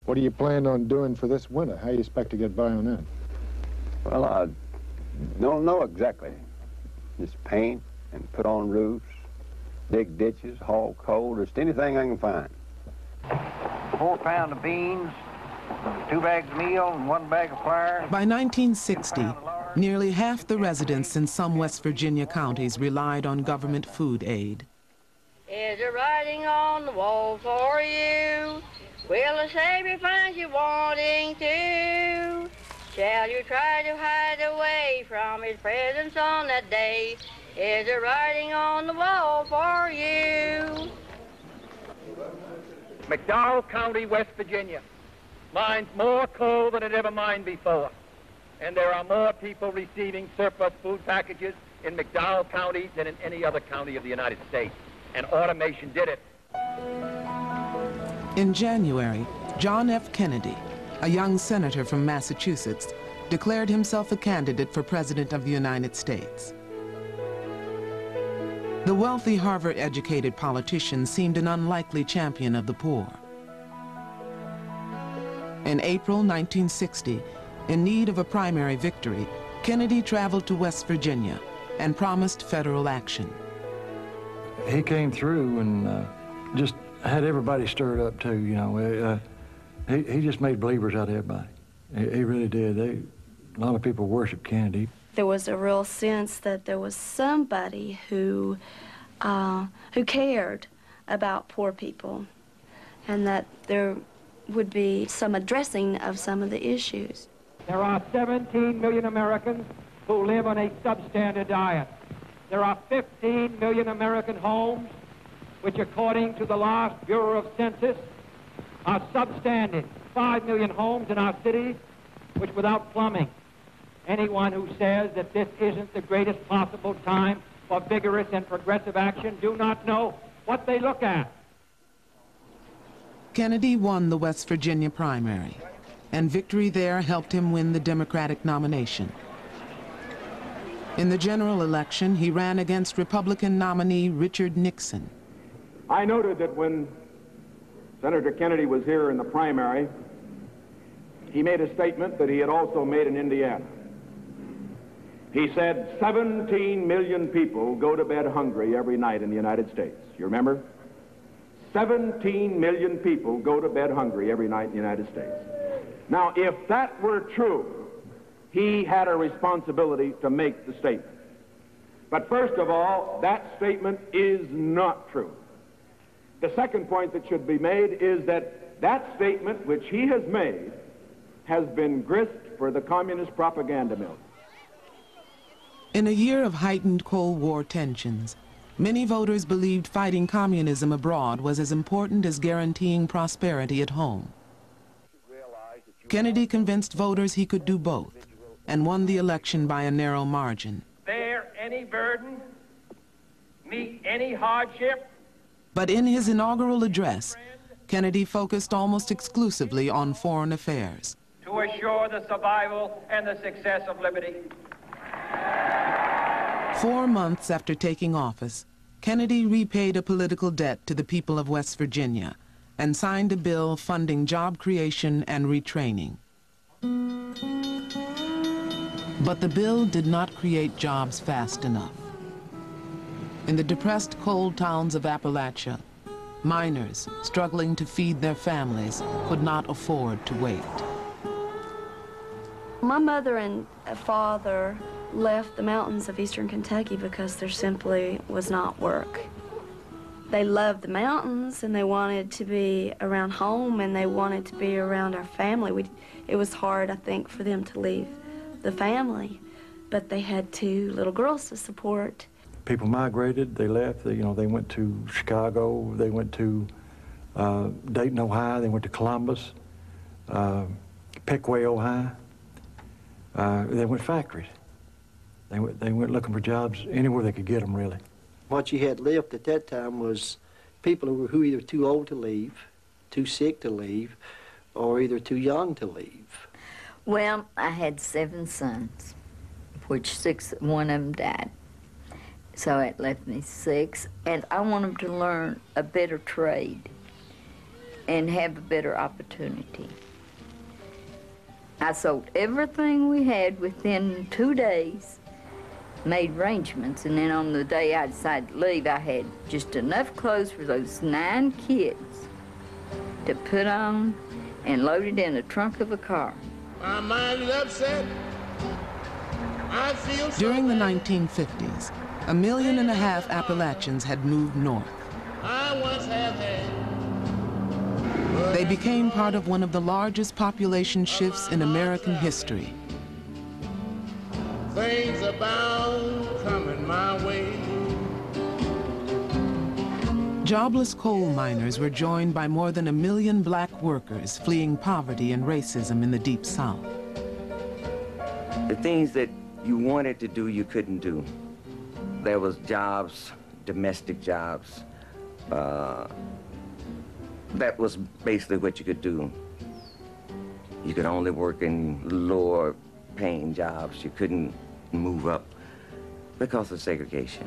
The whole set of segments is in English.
What do you plan on doing for this winter? How do you expect to get by on that? Well, I don't know exactly. Just paint and put on roofs, dig ditches, haul coal, just anything I can find. 4 pounds of beans, 2 bags of meal, and 1 bag of flour. By 1960, nearly half the residents in some West Virginia counties relied on government food aid. Is there writing on the wall for you? Will the Savior find you wanting to? Shall you try to hide away from his presence on that day? Is there writing on the wall for you? McDowell County, West Virginia, mines more coal than it ever mined before. And there are more people receiving surplus food packages in McDowell County than in any other county of the United States. And automation did it. In January, John F. Kennedy, a young senator from Massachusetts, declared himself a candidate for President of the United States. The wealthy Harvard-educated politician seemed an unlikely champion of the poor. In April 1960, in need of a primary victory, Kennedy traveled to West Virginia and promised federal action. He came through and just had everybody stirred up too, you know. He just made believers out of everybody. He really did. A lot of people worshiped Kennedy. There was a real sense that there was somebody who cared about poor people, and that there would be some addressing of some of the issues. There are 17 million Americans who live on a substandard diet. There are 15 million American homes which, according to the last Bureau of Census, are substandard. 5 million homes in our cities which without plumbing. Anyone who says that this isn't the greatest possible time for vigorous and progressive action do not know what they look at. Kennedy won the West Virginia primary, and victory there helped him win the Democratic nomination. In the general election, he ran against Republican nominee Richard Nixon. I noted that when Senator Kennedy was here in the primary, he made a statement that he had also made in Indiana. He said 17 million people go to bed hungry every night in the United States. You remember? 17 million people go to bed hungry every night in the United States. Now, if that were true, he had a responsibility to make the statement. But first of all, that statement is not true. The second point that should be made is that that statement which he has made has been grist for the communist propaganda mill. In a year of heightened Cold War tensions, many voters believed fighting communism abroad was as important as guaranteeing prosperity at home. Kennedy convinced voters he could do both and won the election by a narrow margin. Bear any burden, meet any hardship. But in his inaugural address, Kennedy focused almost exclusively on foreign affairs. To assure the survival and the success of liberty. 4 months after taking office, Kennedy repaid a political debt to the people of West Virginia and signed a bill funding job creation and retraining. But the bill did not create jobs fast enough. In the depressed coal towns of Appalachia, miners struggling to feed their families could not afford to wait. My mother and father left the mountains of eastern Kentucky because there simply was not work. They loved the mountains and they wanted to be around home and they wanted to be around our family. It was hard, I think, for them to leave the family, but they had 2 little girls to support. People migrated, they left, they went to Chicago, they went to Dayton, Ohio, they went to Columbus, Pickaway, Ohio. They went factories. They went looking for jobs anywhere they could get them, really. What you had left at that time was people who were either too old to leave, too sick to leave, or either too young to leave. Well, I had 7 sons, which 1 of them died. So it left me 6, and I want them to learn a better trade. and have a better opportunity. I sold everything we had within 2 days, made arrangements, and then on the day I decided to leave, I had just enough clothes for those 9 kids to put on and load it in the trunk of a car. My mind is upset. I feel so During the bad. 1950s, 1.5 million Appalachians had moved north. I once have had. They became part of one of the largest population shifts in American history. Things are bound coming my way. Jobless coal miners were joined by more than 1 million black workers fleeing poverty and racism in the Deep South. The things that you wanted to do, you couldn't do. There was jobs, domestic jobs. That was basically what you could do. You could only work in lower paying jobs. You couldn't move up because of segregation.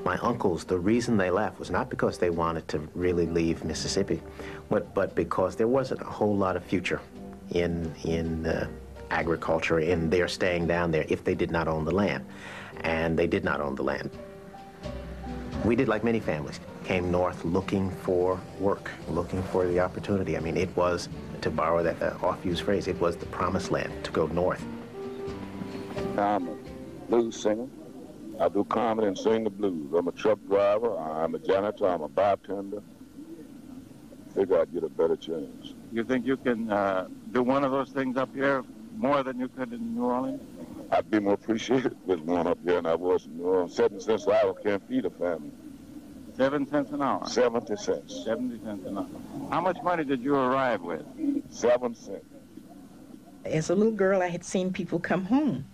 My uncles, the reason they left was not because they wanted to really leave Mississippi, but because there wasn't a whole lot of future in agriculture, in their staying down there if they did not own the land. And they did not own the land. We did like many families, came north looking for work, looking for the opportunity. I mean, it was, to borrow that oft-used phrase, it was the promised land to go north. I'm a blues singer. I do comedy and sing the blues. I'm a truck driver, I'm a janitor, I'm a bartender. Figure I'd get a better chance. You think you can do one of those things up here more than you could in New Orleans? I'd be more appreciated with one up here than I was in New Orleans. 7 cents an hour can't feed a family. 7 cents an hour? 70 cents. 70 cents an hour. How much money did you arrive with? 7 cents. As a little girl, I had seen people come home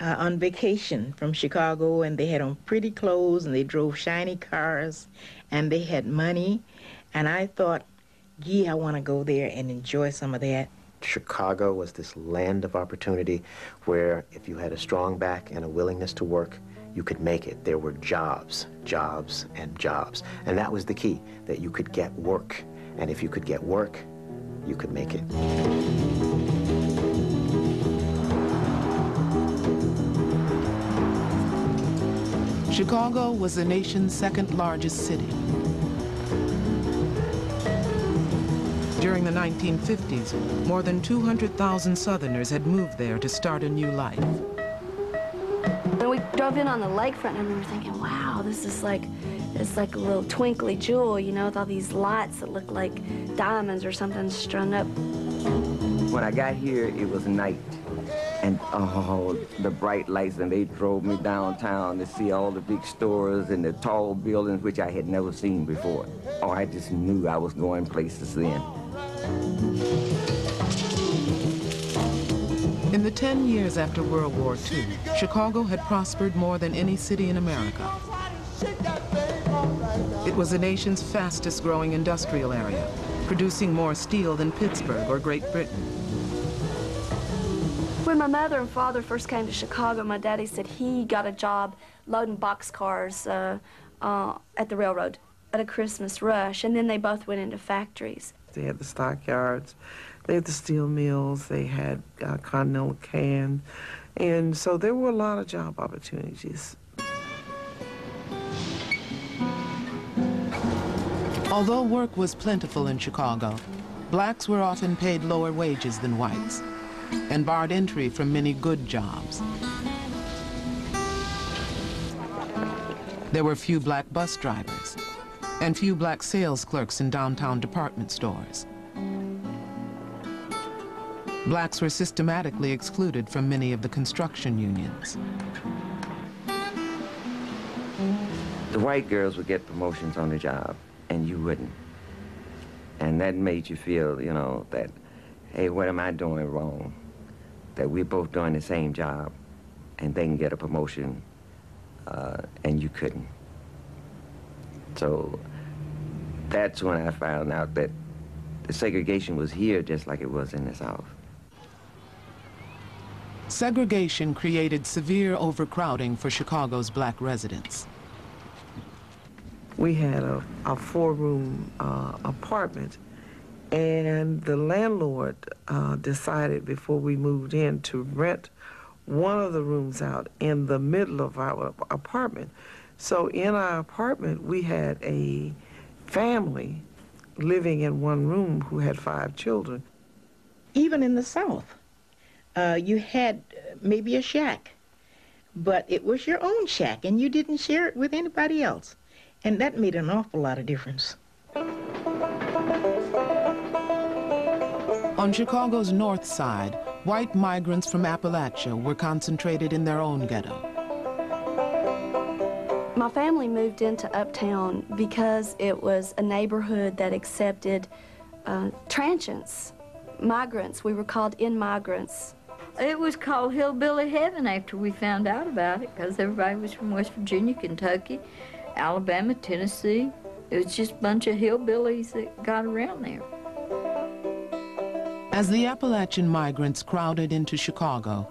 on vacation from Chicago, and they had on pretty clothes, and they drove shiny cars, and they had money. And I thought, gee, I want to go there and enjoy some of that. Chicago was this land of opportunity where if you had a strong back and a willingness to work, you could make it. There were jobs, jobs, and jobs. And that was the key, that you could get work. And if you could get work, you could make it. Chicago was the nation's 2nd largest city. During the 1950s, more than 200,000 Southerners had moved there to start a new life. And we drove in on the lakefront, and we were thinking, wow, this is like, it's like a little twinkly jewel, you know, with all these lights that look like diamonds or something strung up. When I got here, it was night. And oh, the bright lights, and they drove me downtown to see all the big stores and the tall buildings, which I had never seen before. Oh, I just knew I was going places then. In the 10 years after World War II, Chicago had prospered more than any city in America. It was the nation's fastest growing industrial area, producing more steel than Pittsburgh or Great Britain. When my mother and father first came to Chicago, my daddy said he got a job loading boxcars at the railroad at a Christmas rush, and then they both went into factories. They had the stockyards, they had the steel mills, they had Continental Can, and so there were a lot of job opportunities. Although work was plentiful in Chicago, blacks were often paid lower wages than whites and barred entry from many good jobs. There were few black bus drivers and few black sales clerks in downtown department stores. Blacks were systematically excluded from many of the construction unions. The white girls would get promotions on the job, and you wouldn't. And that made you feel, you know, that, hey, what am I doing wrong? That we're both doing the same job, and they can get a promotion, and you couldn't. So that's when I found out that the segregation was here just like it was in the South. Segregation created severe overcrowding for Chicago's black residents. We had a 4-room apartment, And the landlord decided before we moved in to rent one of the rooms out in the middle of our apartment. So in our apartment, we had a family living in one room who had 5 children. Even in the South, you had maybe a shack, but it was your own shack, and you didn't share it with anybody else. And that made an awful lot of difference. On Chicago's north side, white migrants from Appalachia were concentrated in their own ghetto. My family moved into Uptown because it was a neighborhood that accepted transients, migrants. We were called in-migrants. It was called Hillbilly Heaven after we found out about it, because everybody was from West Virginia, Kentucky, Alabama, Tennessee. It was just a bunch of hillbillies that got around there. As the Appalachian migrants crowded into Chicago,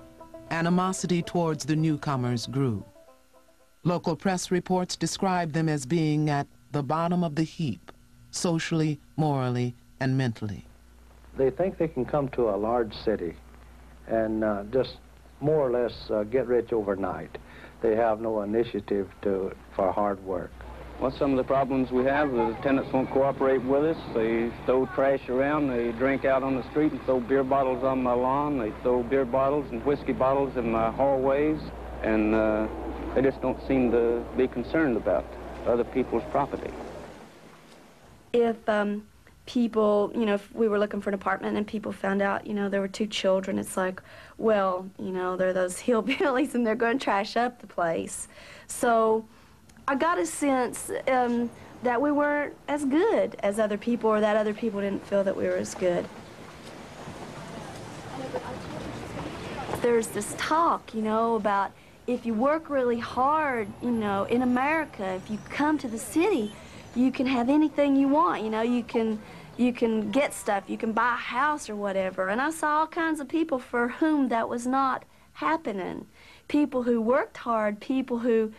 animosity towards the newcomers grew. Local press reports described them as being at the bottom of the heap, socially, morally, and mentally. They think they can come to a large city and just more or less get rich overnight. They have no initiative for hard work. Well, some of the problems we have, the tenants won't cooperate with us. They throw trash around. They drink out on the street and throw beer bottles on my lawn. They throw beer bottles and whiskey bottles in my hallways. And they just don't seem to be concerned about other people's property. If people, if we were looking for an apartment and people found out, there were 2 children, it's like, well, they're those hillbillies and they're going to trash up the place. So I got a sense that we weren't as good as other people, or that other people didn't feel that we were as good. There's this talk, about if you work really hard, in America, if you come to the city, you can have anything you want, you can get stuff, you can buy a house or whatever. And I saw all kinds of people for whom that was not happening. People who worked hard, people who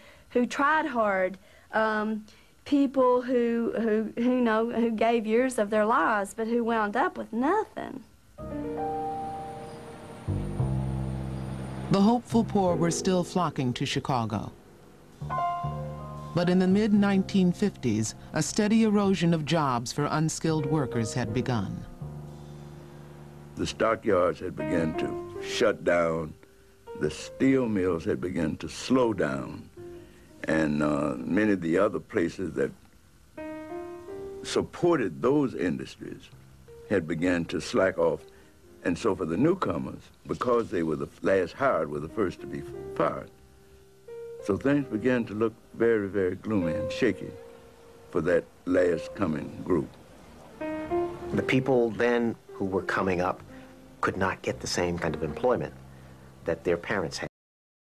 tried hard, people who gave years of their lives, but who wound up with nothing. The hopeful poor were still flocking to Chicago. But in the mid-1950s, a steady erosion of jobs for unskilled workers had begun. The stockyards had begun to shut down. The steel mills had begun to slow down. And many of the other places that supported those industries had begun to slack off. And so for the newcomers, because they were the last hired, were the first to be fired. So things began to look very, very gloomy and shaky for that last coming group. The people then who were coming up could not get the same kind of employment that their parents had.